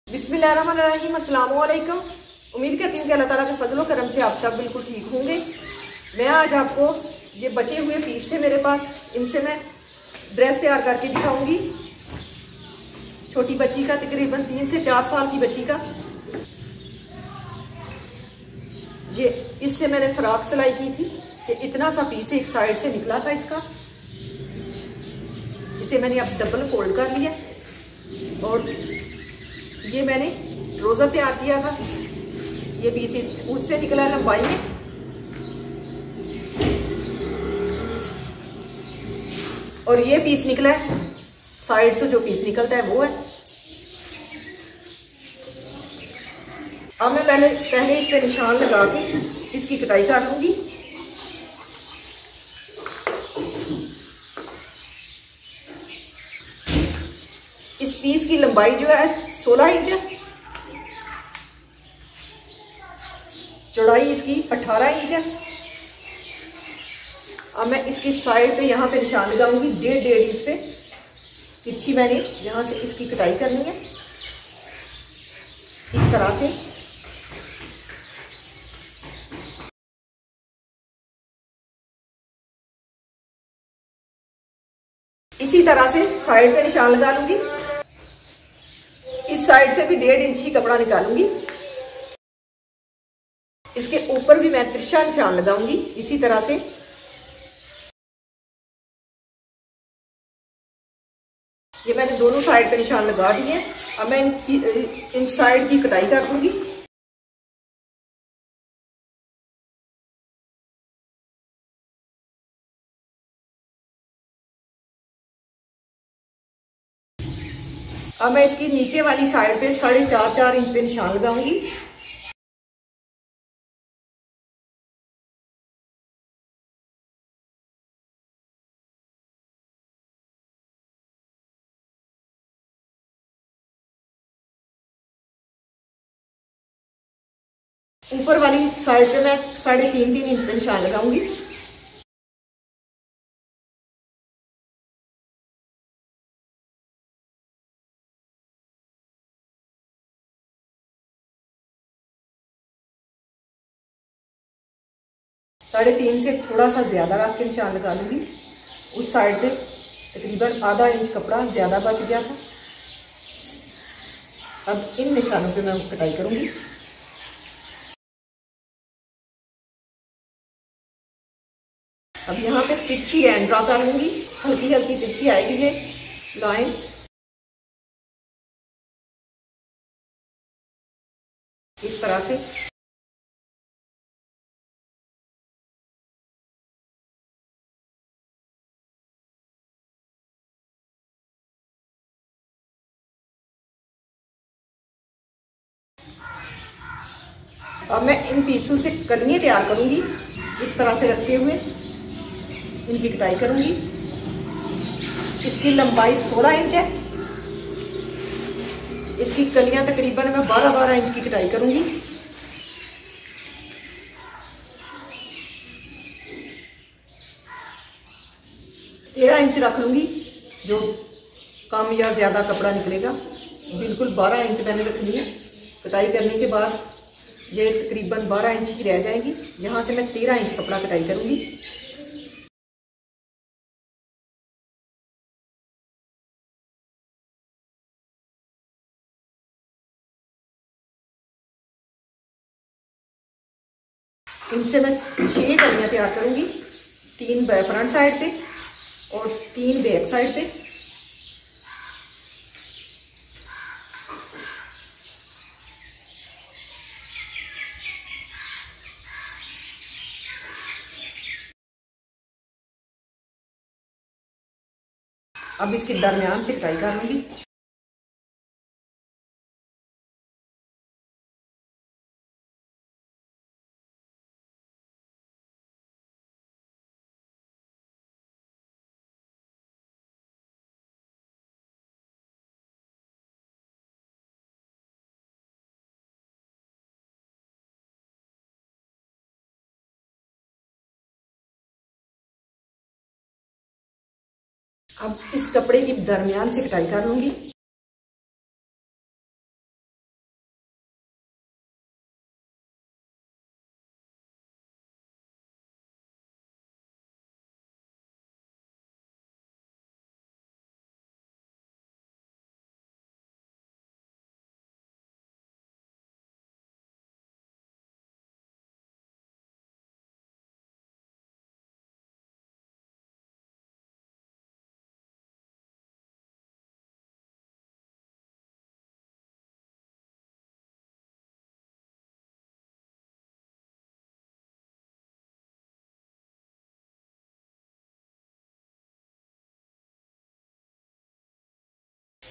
बिस्मिल्लाहिर्रहमानिर्रहीम, अस्सलाम वालेकुम। उम्मीद करती हूँ कि अल्लाह ताला के फजल करम से आप सब बिल्कुल ठीक होंगे। मैं आज आपको ये बचे हुए पीस थे मेरे पास, इनसे मैं ड्रेस तैयार करके दिखाऊंगी। छोटी बच्ची का, तकरीबन 3 से 4 साल की बच्ची का। ये इससे मैंने फ्रॉक सिलाई की थी कि इतना सा पीस एक साइड से निकला था इसका। इसे मैंने अब डबल फोल्ड कर लिया और ये मैंने रोज़ा तैयार किया था। ये पीस उससे निकला है लंबाई में। और ये पीस निकला है साइड से, जो पीस निकलता है वो है। अब मैं पहले इस पे निशान लगा के इसकी कटाई कर लूंगी। इस पीस की लंबाई जो है 16 इंच है, चौड़ाई इसकी 18 इंच है। अब मैं इसकी साइड पे यहाँ पे निशान लगाऊंगी 1.5 इंच पे तिरछी। मैंने यहाँ से इसकी कटाई करनी है इस तरह से। इसी तरह से साइड पे निशान लगा लूंगी। इस साइड से भी 1.5 इंच ही कपड़ा निकालूंगी। इसके ऊपर भी मैं तिरछा निशान लगाऊंगी इसी तरह से। ये मैंने दोनों साइड पे निशान लगा दिए। अब मैं इन साइड की कटाई कर दूंगी। अब मैं इसकी नीचे वाली साइड पे 4.5 इंच पे निशान लगाऊंगी। ऊपर वाली साइड पे मैं 3.5 इंच पे निशान लगाऊंगी। साढ़े 3 से थोड़ा सा ज्यादा रख के निशान लगा लूंगी। उस साइड पे तकरीबन आधा इंच कपड़ा ज्यादा बच गया था। अब इन निशानों पे मैं कटाई करूंगी। अब यहाँ पे तिरछी लाइन ड्रा कर लूंगी, हल्की हल्की तिरछी आएगी ये लाइन। इस तरह से अब मैं इन पीसों से कलियां तैयार करूंगी। इस तरह से रखते हुए इनकी कटाई करूंगी। इसकी लंबाई 16 इंच है। इसकी कलियां तकरीबन मैं 12 इंच की कटाई करूंगी। तेरह इंच रख लूंगी, जो कम या ज्यादा कपड़ा निकलेगा। बिल्कुल 12 इंच मैंने रखनी है। कटाई करने के बाद ये तकरीबन 12 इंच की रह जाएगी। यहाँ से मैं 13 इंच कपड़ा कटाई करूंगी। इनसे मैं 6 कलियां तैयार करूंगी, 3 फ्रंट साइड पे और 3 बैक साइड पे। अब इसके दरमियान से कटाई कर लूंगी। अब इस कपड़े की दरमियान से कटाई कर लूंगी।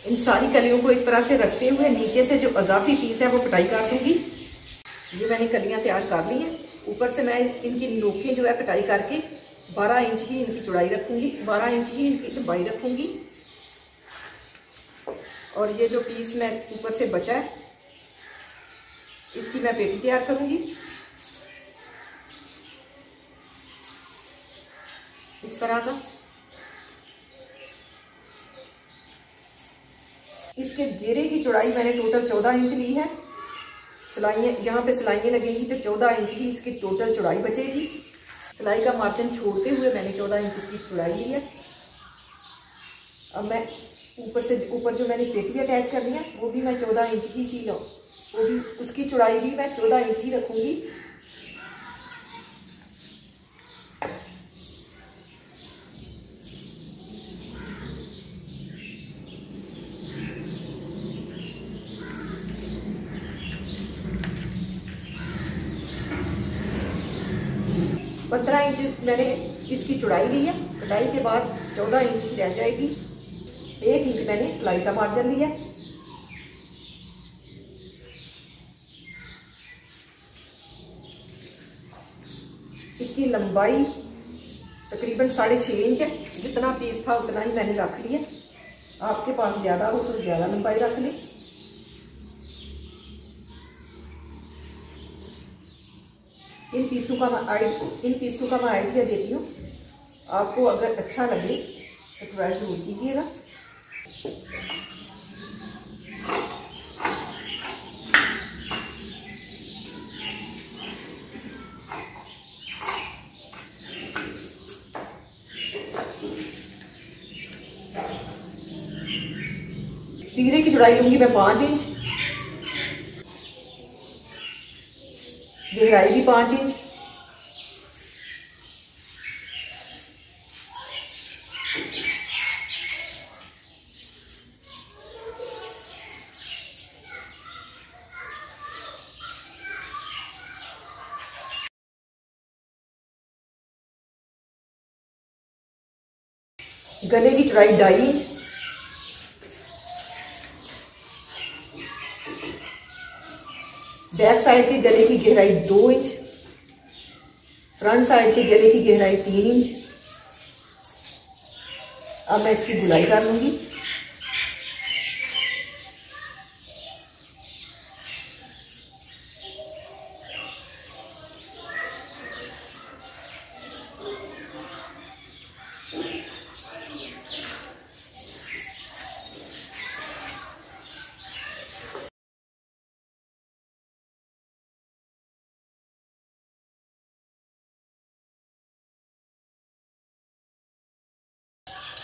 इन सारी कलियों को इस तरह से रखते हुए नीचे से जो अजाफी पीस है वो कटाई कर दूंगी। ये मैंने कलियां तैयार कर ली हैं। ऊपर से मैं इनकी नोकें जो है कटाई करके 12 इंच ही इनकी चौड़ाई रखूंगी, 12 इंच ही इनकी लंबाई रखूंगी। और ये जो पीस मैं ऊपर से बचा है इसकी मैं पेटी तैयार करूंगी। इस तरह का इसके घेरे की चौड़ाई मैंने टोटल 14 इंच ली है। सिलाइयाँ जहाँ पे सिलाइयाँ लगेंगी तो 14 इंच ही इसकी टोटल चौड़ाई बचेगी। सिलाई का मार्जिन छोड़ते हुए मैंने 14 इंच इसकी चौड़ाई ली है। अब मैं ऊपर जो मैंने पेटी अटैच करनी है वो भी मैं 14 इंच ही की लूँ, वो भी उसकी चौड़ाई भी मैं 14 इंच ही रखूँगी। पंद्रह इंच मैंने इसकी चौड़ाई ली है। कटाई के बाद 14 इंच की रह जाएगी। 1 इंच मैंने सिलाई का मार्जिन लिया। इसकी लंबाई तकरीबन 6.5 इंच है। जितना पीस था उतना ही मैंने रख लिया। आपके पास ज़्यादा हो तो ज़्यादा लंबाई रख लें। इन पीसों का मैं आइडिया देती हूँ। आपको अगर अच्छा लगे तो ट्राई जरूर कीजिएगा। तीरे की चौड़ाई लूंगी मैं 5 इंच, गहराई भी 5 इंच। गले की चौड़ाई 2.5 इंच। बैक साइड के गले की गहराई 2 इंच। फ्रंट साइड के गले की गहराई 3 इंच। अब मैं इसकी गुलाई कर लूंगी।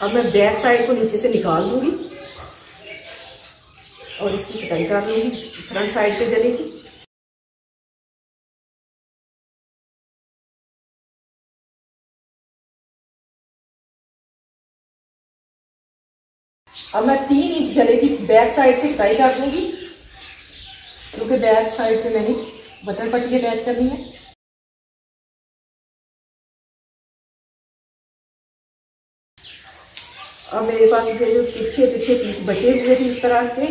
अब मैं बैक साइड को नीचे से निकाल दूंगी और इसकी कटाई कर लूंगी फ्रंट साइड के गले की। अब मैं 3 इंच गले की बैक साइड से कटाई कर दूंगी, क्योंकि बैक साइड पे मैंने बटन पट्टी अटैच करनी है। अब मेरे पास जो तिरछे पीस बचे हुए थे इस तरह के,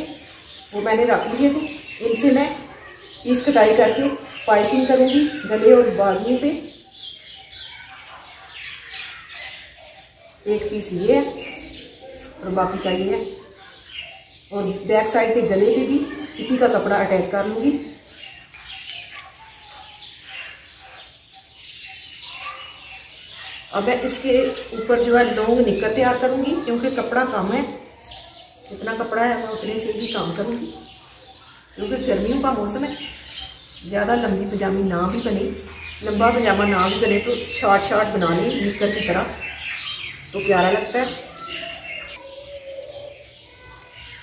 वो मैंने रख लिए थे। इनसे मैं पीस कटाई करके पाइपिंग करूंगी गले और बाजुओं पे। एक पीस ये है और बाकी का ये है, और बैक साइड के गले पे भी इसी का कपड़ा अटैच कर लूंगी। अब मैं इसके ऊपर जो है लॉन्ग निक्कर तैयार करूंगी, क्योंकि कपड़ा कम है। जितना कपड़ा है मैं उतने से ही काम करूंगी, क्योंकि गर्मियों का मौसम है। ज़्यादा लंबी पजामी ना भी बने, लंबा पजामा ना भी बने तो शॉर्ट बना लें निक्कर की तरह, तो प्यारा लगता है।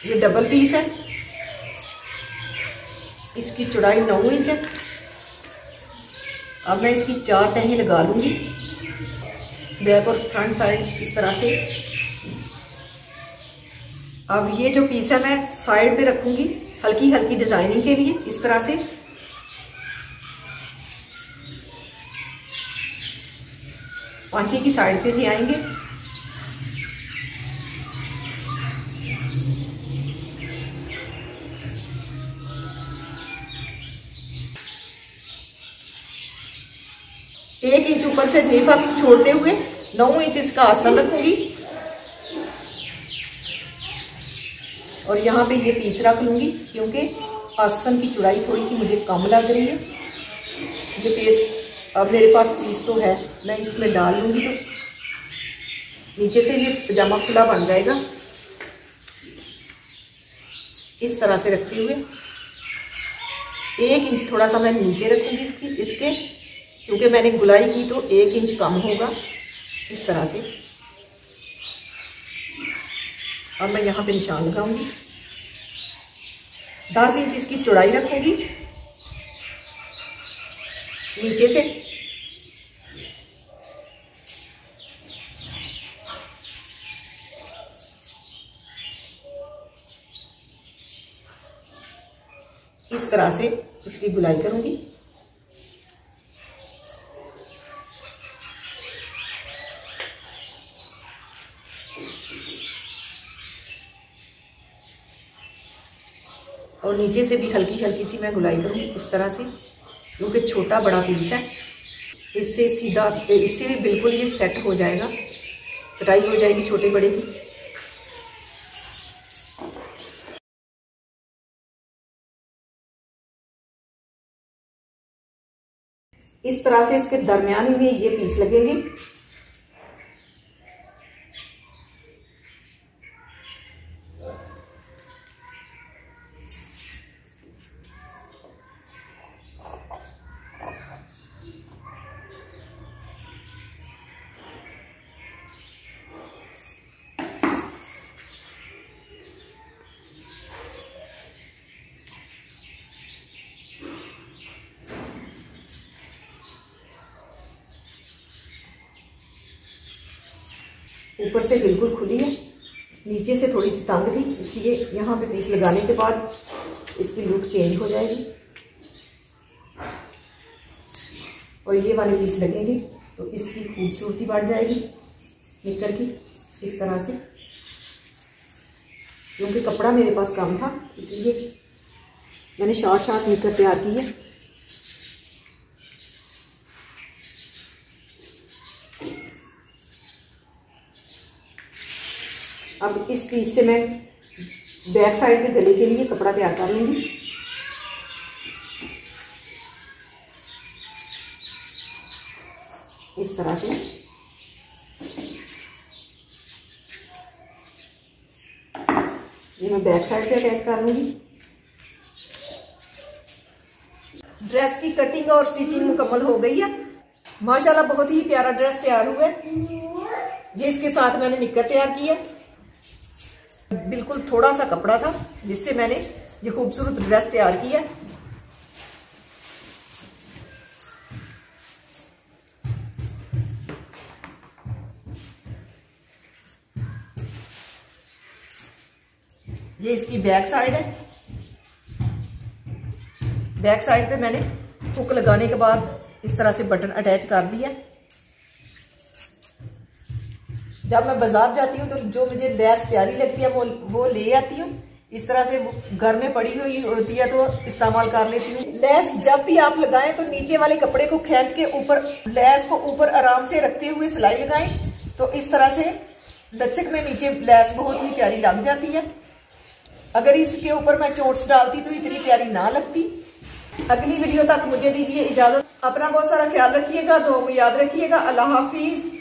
ये डबल पीस है। इसकी चौड़ाई 9 इंच है। अब मैं इसकी 4 तहें लगा लूंगी, बैक और फ्रंट साइड इस तरह से। अब ये जो पीस है मैं साइड पे रखूंगी हल्की हल्की डिजाइनिंग के लिए। इस तरह से पांचे की साइड पे से आएंगे। 1 इंच ऊपर से नी भाग छोड़ते हुए 9 इंच इसका आसन रखूंगी और यहाँ पे ये पीस रख लूंगी क्योंकि आसन की चौड़ाई थोड़ी सी मुझे कम लग रही है। ये पीस अब मेरे पास पीस तो है, मैं इसमें डाल लूंगी तो नीचे से ये पजामा खुला बन जाएगा। इस तरह से रखते हुए 1 इंच थोड़ा सा मैं नीचे रखूंगी इसके क्योंकि मैंने गुलाई की तो 1 इंच कम होगा। इस तरह से अब मैं यहाँ पे निशान लगाऊंगी। 10 इंच इसकी चौड़ाई रखूंगी नीचे से। इस तरह से इसकी गुलाई करूंगी। और नीचे से भी हल्की हल्की सी मैं गुलाई करूंगी इस तरह से, क्योंकि छोटा बड़ा पीस है। इससे सीधा इससे भी बिल्कुल ये सेट हो जाएगा, कटाई हो जाएगी छोटे बड़े की। इस तरह से इसके दरमियान में ये पीस लगेंगे। ऊपर से बिल्कुल खुली है, नीचे से थोड़ी सी तंग थी, इसलिए यहाँ पे पीस लगाने के बाद इसकी लुक चेंज हो जाएगी। और ये वाले पीस लगेंगे तो इसकी खूबसूरती बढ़ जाएगी निक्कर की। इस तरह से, क्योंकि कपड़ा मेरे पास कम था इसलिए मैंने शॉर्ट निक्कर तैयार की है। अब इस पीस से मैं बैक साइड के गले के लिए कपड़ा तैयार कर लूंगी। इस तरह से ये मैं बैक साइड पे अटैच कर लूंगी। ड्रेस की कटिंग और स्टिचिंग मुकम्मल हो गई है। माशाल्लाह बहुत ही प्यारा ड्रेस तैयार हुआ है। जिसके साथ मैंने निक्कर तैयार की है। बिल्कुल थोड़ा सा कपड़ा था जिससे मैंने ये खूबसूरत ड्रेस तैयार की है। ये इसकी बैक साइड है। बैक साइड पे मैंने हुक लगाने के बाद इस तरह से बटन अटैच कर दिया। जब मैं बाजार जाती हूँ तो जो मुझे लेस प्यारी लगती है वो ले आती हूँ। इस तरह से घर में पड़ी हुई होती है तो इस्तेमाल कर लेती हूँ। लेस जब भी आप लगाएं तो नीचे वाले कपड़े को खींच के ऊपर लेस को ऊपर आराम से रखते हुए सिलाई लगाएं, तो इस तरह से लचक में नीचे लेस बहुत ही प्यारी लग जाती है। अगर इसके ऊपर मैं चोट्स डालती तो इतनी प्यारी ना लगती। अगली वीडियो तक मुझे दीजिए इजाजत। अपना बहुत सारा ख्याल रखिएगा, दुआ में याद रखिएगा। अल्लाह हाफिज।